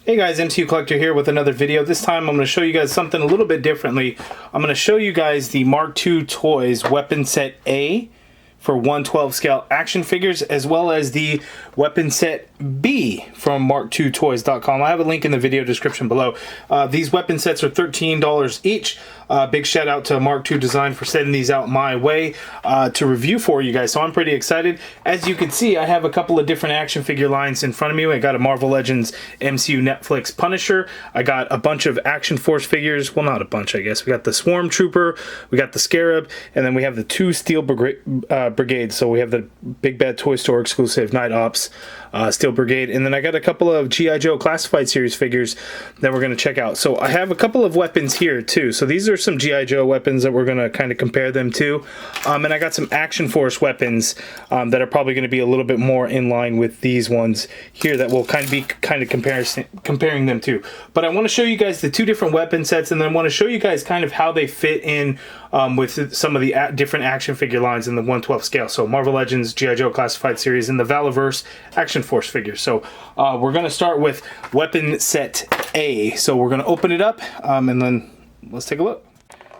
Hey guys, MTU Collector here with another video. This time I'm going to show you guys something a little bit differently. I'm going to show you guys the Mark II Toys Weapon Set A for 1/12 scale action figures, as well as the Weapon Set B from mark2toys.com. I have a link in the video description below. These weapon sets are $13 each. Big shout out to Mark II Design for sending these out my way to review for you guys. So I'm pretty excited. As you can see, I have a couple of different action figure lines in front of me. I got a Marvel Legends MCU Netflix Punisher. I got a bunch of Action Force figures. Well, not a bunch, I guess. We got the Swarm Trooper, we got the Scarab, and then we have the two Steel Brigade. So we have the Big Bad Toy Store exclusive Night Ops Steel Brigade, and then I got a couple of G.I. Joe Classified Series figures that we're going to check out. So I have a couple of weapons here too. So these are some G.I. Joe weapons that we're going to kind of compare them to, and I got some Action Force weapons that are probably going to be a little bit more in line with these ones here that we'll kind of comparing them to. But I want to show you guys the two different weapon sets, and then I want to show you guys kind of how they fit in with some of the different action figure lines in the 1/12 scale. So Marvel Legends, G.I. Joe Classified Series, and the Valaverse Action Force figures. So we're going to start with Weapon Set A. So we're going to open it up and then let's take a look.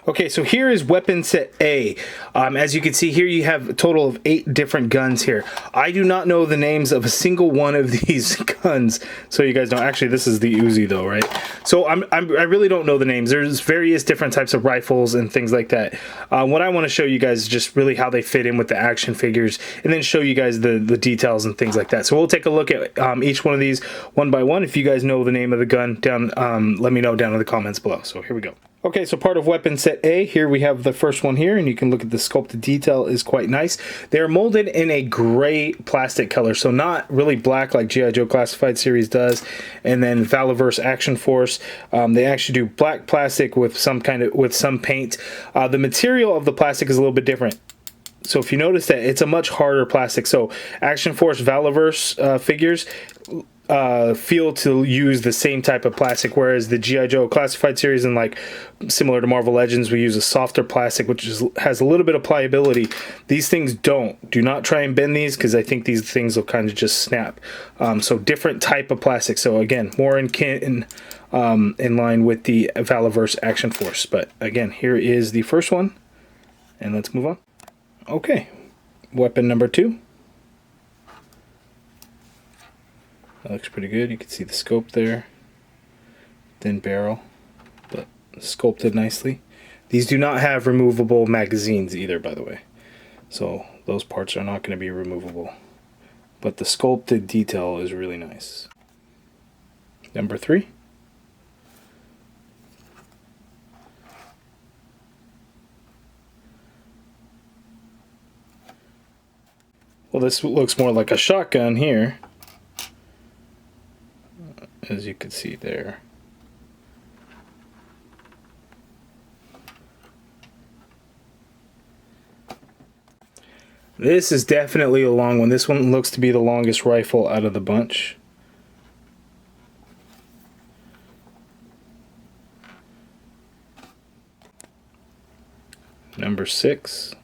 Okay, so here is Weapon Set A. As you can see here, you have a total of 8 different guns here. I do not know the names of a single one of these guns, so you guys know. Actually, this is the Uzi though, right? So I really don't know the names. There's various different types of rifles and things like that. What I want to show you guys is just really how they fit in with the action figures, and then show you guys the details and things like that. So we'll take a look at each one of these one by one. If you guys know the name of the gun, let me know down in the comments below. So here we go. Okay, so part of Weapon Set A, here we have the first one here, and you can look at the sculpted detail is quite nice. They're molded in a gray plastic color, so not really black like G.I. Joe Classified Series does. And then Valaverse Action Force, they actually do black plastic with some paint. The material of the plastic is a little bit different. So if you notice that, it's a much harder plastic. So Action Force Valaverse figures feel to use the same type of plastic, whereas the G.I. Joe Classified Series and like similar to Marvel Legends, we use a softer plastic which has a little bit of pliability. These things don't. Do not try and bend these, because I think these things will kind of just snap. So different type of plastic. So again, more in line with the Valaverse Action Force. But again, here is the first one, and let's move on. Okay, weapon number 2. That looks pretty good. You can see the scope there. Thin barrel, but sculpted nicely. These do not have removable magazines either, by the way. So those parts are not going to be removable. But the sculpted detail is really nice. Number 3. Well, this looks more like a shotgun here, as you can see there. This is definitely a long one. This one looks to be the longest rifle out of the bunch. Number 6.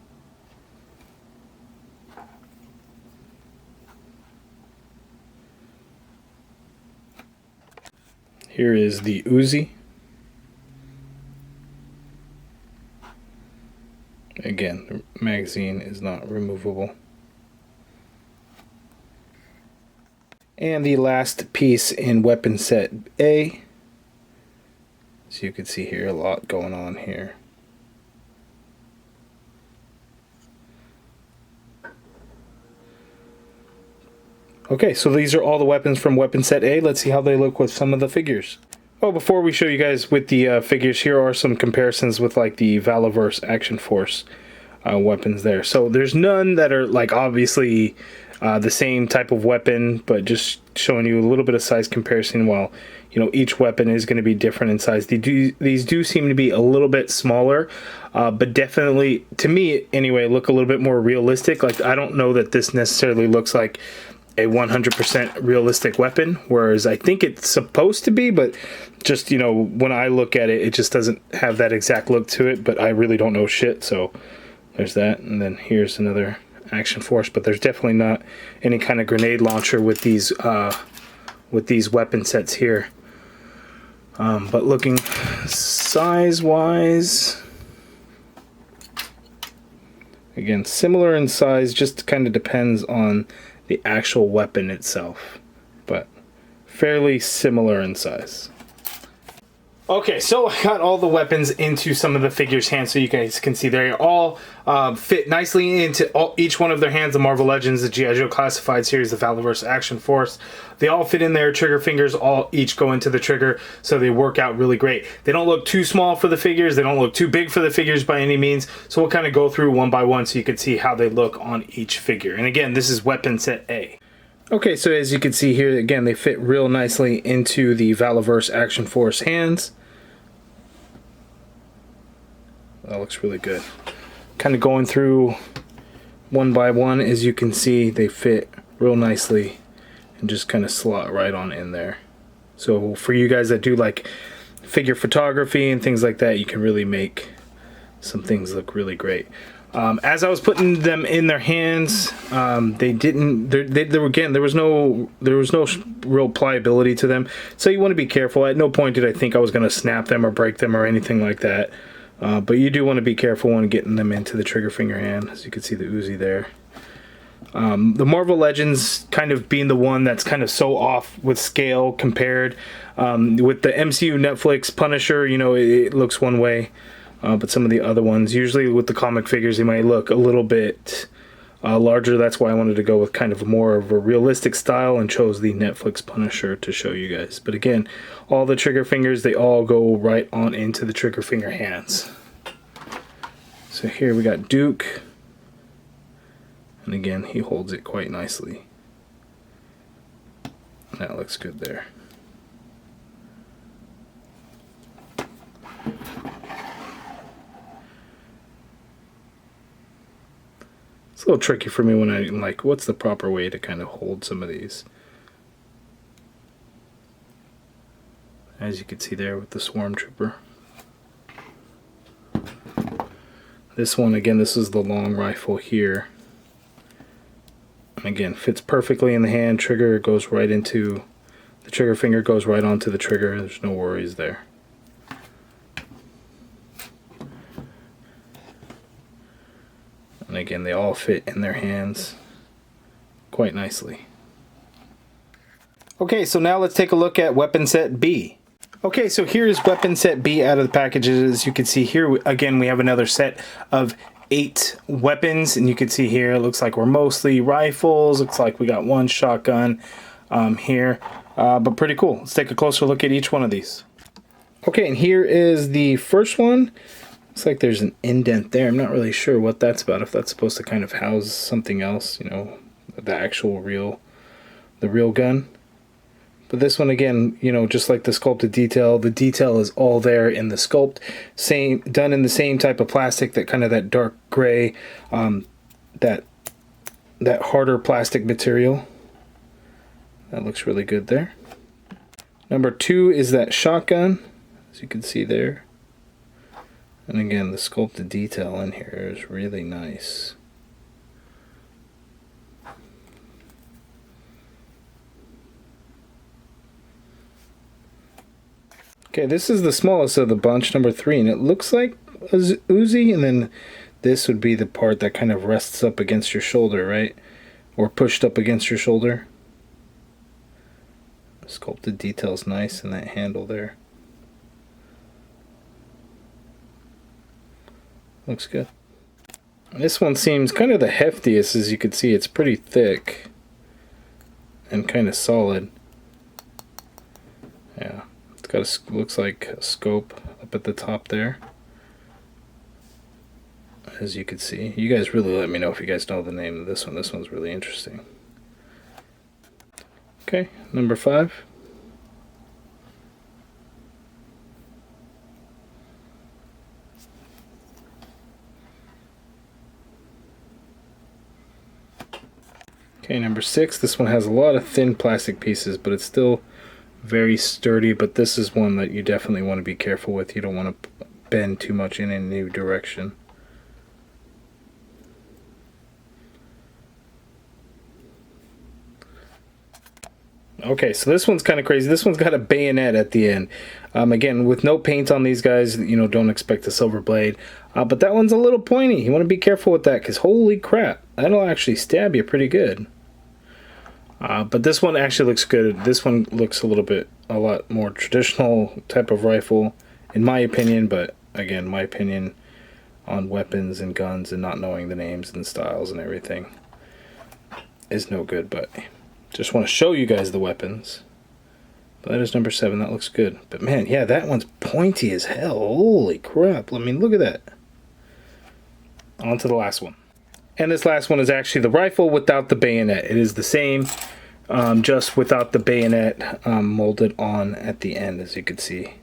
Here is the Uzi. Again, the magazine is not removable. And the last piece in Weapon Set A. So you can see here a lot going on here. Okay, so these are all the weapons from Weapon Set A. Let's see how they look with some of the figures. Oh, before we show you guys with the figures, here are some comparisons with like the Valaverse Action Force weapons there. So there's none that are like obviously the same type of weapon, but just showing you a little bit of size comparison. While you know each weapon is going to be different in size, these do seem to be a little bit smaller, but definitely, to me anyway, look a little bit more realistic. Like, I don't know that this necessarily looks like a 100% realistic weapon, whereas I think it's supposed to be, but just, you know, when I look at it, it just doesn't have that exact look to it. But I really don't know shit, so there's that. And then here's another Action Force, but there's definitely not any kind of grenade launcher with these weapon sets here. But looking size-wise, again, similar in size, just kind of depends on the actual weapon itself, but fairly similar in size. Okay, so I got all the weapons into some of the figures' hands, so you guys can see they all fit nicely into each one of their hands. The Marvel Legends, the G.I. Joe Classified Series, the Valaverse Action Force, they all fit in there. Trigger fingers all each go into the trigger, so they work out really great. They don't look too small for the figures. They don't look too big for the figures by any means. So we'll kind of go through one by one so you can see how they look on each figure. And again, this is weapon set A. Okay, so as you can see here, again, they fit real nicely into the Valaverse Action Force hands. That looks really good. Kind of going through one by one, as you can see, they fit real nicely and just kind of slot right on in there. So for you guys that do like figure photography and things like that, you can really make some things look really great. As I was putting them in their hands, there was no real pliability to them, so you want to be careful. At no point did I think I was going to snap them or break them or anything like that. But you do want to be careful when getting them into the trigger finger hand, as you can see the Uzi there. The Marvel Legends kind of being the one that's kind of so off with scale compared. With the MCU Netflix Punisher, you know, it looks one way. But some of the other ones, usually with the comic figures, they might look a little bit larger. That's why I wanted to go with kind of more of a realistic style and chose the Netflix Punisher to show you guys. But again, all the trigger fingers, they all go right on into the trigger finger hands. So here we got Duke. And again, he holds it quite nicely. That looks good there. It's a little tricky for me when I'm like, what's the proper way to kind of hold some of these? As you can see there with the Swarm Trooper. This one, again, this is the long rifle here. And again, fits perfectly in the hand. Trigger goes right into, the trigger finger goes right onto the trigger. There's no worries there. And again, they all fit in their hands quite nicely. Okay, so now let's take a look at weapon set B. Okay, so here's weapon set B out of the packages. As you can see here, again, we have another set of 8 weapons, and you can see here, it looks like we're mostly rifles. Looks like we got one shotgun here, but pretty cool. Let's take a closer look at each one of these. Okay, and here is the first one. Looks like there's an indent there. I'm not really sure what that's about, if that's supposed to kind of house something else, you know, the actual the real gun. But this one, again, you know, just like the sculpted detail, the detail is all there in the sculpt, done in the same type of plastic, that kind of that dark gray, that harder plastic material. That looks really good there. Number 2 is that shotgun, as you can see there. And again, the sculpted detail in here is really nice. Okay, this is the smallest of the bunch, number 3, and it looks like a Uzi, and then this would be the part that kind of rests up against your shoulder, right? Or pushed up against your shoulder. The sculpted detail's nice in that handle there. Looks good. This one seems kind of the heftiest. As you can see, it's pretty thick and kind of solid. Yeah, it's got a, looks like a scope up at the top there. As you can see, you guys really let me know if you guys know the name of this one. This one's really interesting. Okay, number 5. Okay, number 6, this one has a lot of thin plastic pieces, but it's still very sturdy, but this is one that you definitely want to be careful with. You don't want to bend too much in any new direction. Okay, so this one's kind of crazy. This one's got a bayonet at the end. Again, with no paint on these guys, you know, don't expect a silver blade. But that one's a little pointy. You want to be careful with that, because holy crap, that'll actually stab you pretty good. But this one actually looks good. This one looks a lot more traditional type of rifle, in my opinion. But again, my opinion on weapons and guns and not knowing the names and styles and everything is no good. But just want to show you guys the weapons. But that is number 7. That looks good. But man, yeah, that one's pointy as hell. Holy crap. I mean, look at that. On to the last one. And this last one is actually the rifle without the bayonet. It is the same, just without the bayonet molded on at the end, as you can see.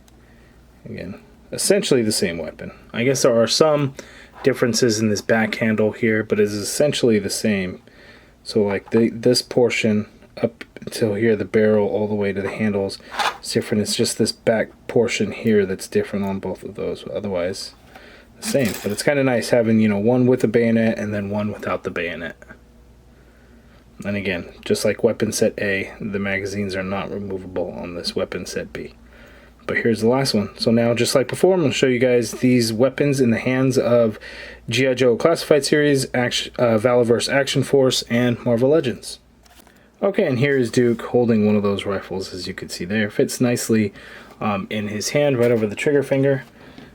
Again, essentially the same weapon. I guess there are some differences in this back handle here, but it is essentially the same. So like this portion up until here, the barrel all the way to the handles, it's different. It's just this back portion here that's different on both of those. Otherwise, the same. But it's kind of nice having, you know, one with a bayonet and then one without the bayonet. And again, just like weapon set A, the magazines are not removable on this weapon set B. But here's the last one. So now, just like before, I'm going to show you guys these weapons in the hands of G.I. Joe Classified Series, Valaverse Action Force, and Marvel Legends. Okay, and here is Duke holding one of those rifles, as you can see there. Fits nicely in his hand, right over the trigger finger.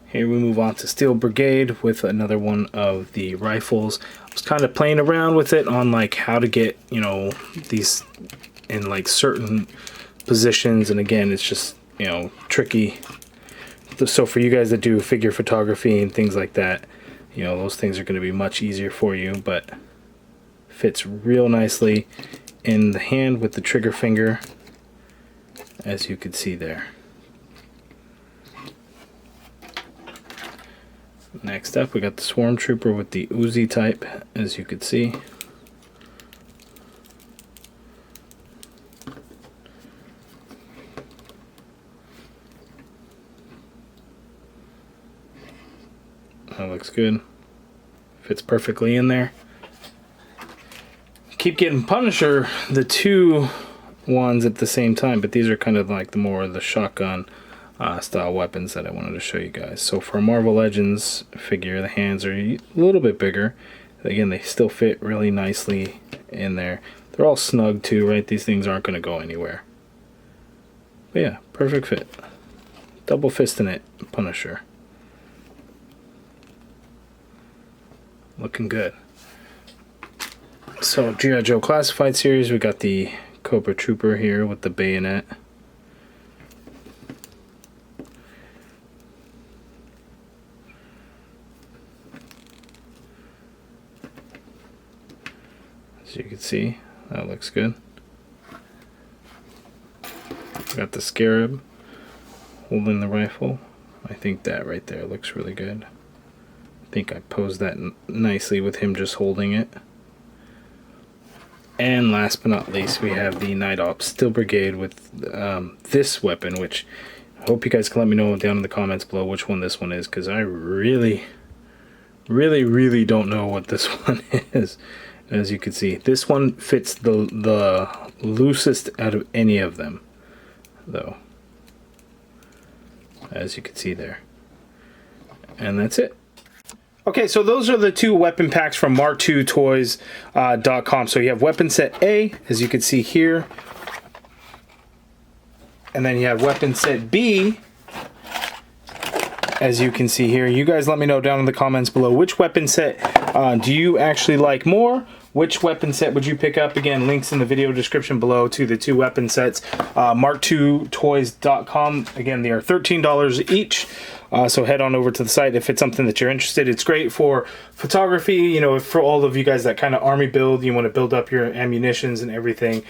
Here we move on to Steel Brigade with another one of the rifles. I was kind of playing around with it on like how to get, you know, these in like certain positions, and again, it's just, you know, tricky. So for you guys that do figure photography and things like that, you know, those things are going to be much easier for you, but fits real nicely in the hand with the trigger finger, as you can see there. Next up, we got the Swarm Trooper with the Uzi type, as you can see. That looks good. Fits perfectly in there. Keep getting Punisher, the two ones at the same time, but these are kind of like the more the shotgun style weapons that I wanted to show you guys. So for a Marvel Legends figure, the hands are a little bit bigger. Again, they still fit really nicely in there. They're all snug too, right? These things aren't going to go anywhere. But yeah, perfect fit. Double fisting it, Punisher. Looking good. So G.I. Joe Classified Series, we got the Cobra Trooper here with the bayonet. As you can see, that looks good. We got the Scarab holding the rifle. I think that right there looks really good. I think I posed that nicely with him just holding it. And last but not least, we have the Night Ops Steel Brigade with this weapon, which I hope you guys can let me know down in the comments below which one this one is, because I really don't know what this one is. As you can see, this one fits the loosest out of any of them, though, as you can see there. And that's it. Okay, so those are the two weapon packs from Mark2Toys.com. So you have weapon set A, as you can see here, and then you have weapon set B, as you can see here. You guys let me know down in the comments below which weapon set do you actually like more. Which weapon set would you pick up? Again, links in the video description below to the two weapon sets. Mark2Toys.com. Again, they are $13 each. So head on over to the site if it's something that you're interested. It's great for photography, you know, for all of you guys that kind of army build, you want to build up your ammunitions and everything.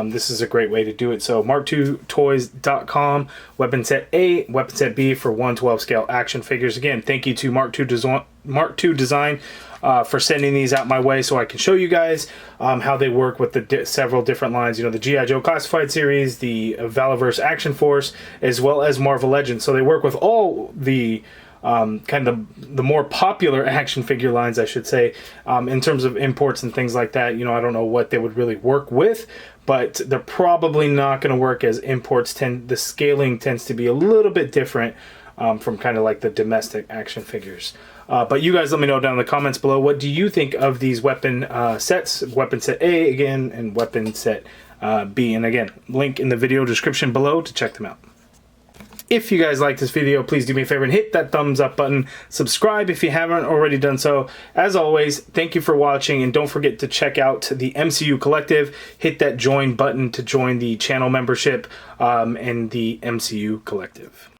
This is a great way to do it. So Mark2Toys.com, weapon set A, weapon set B for 1/12 scale action figures. Again, thank you to Mark2 Design for sending these out my way so I can show you guys how they work with the several different lines. You know, the G.I. Joe Classified Series, the Valaverse Action Force, as well as Marvel Legends. So they work with all the kind of the more popular action figure lines, I should say, in terms of imports and things like that. You know, I don't know what they would really work with, but they're probably not going to work as imports tend. The scaling tends to be a little bit different from kind of like the domestic action figures. But you guys let me know down in the comments below, what do you think of these weapon sets? Weapon set A again, and weapon set B. And again, link in the video description below to check them out. If you guys like this video, please do me a favor and hit that thumbs up button. Subscribe if you haven't already done so. As always, thank you for watching, and don't forget to check out the MCU Collective. Hit that join button to join the channel membership and the MCU Collective.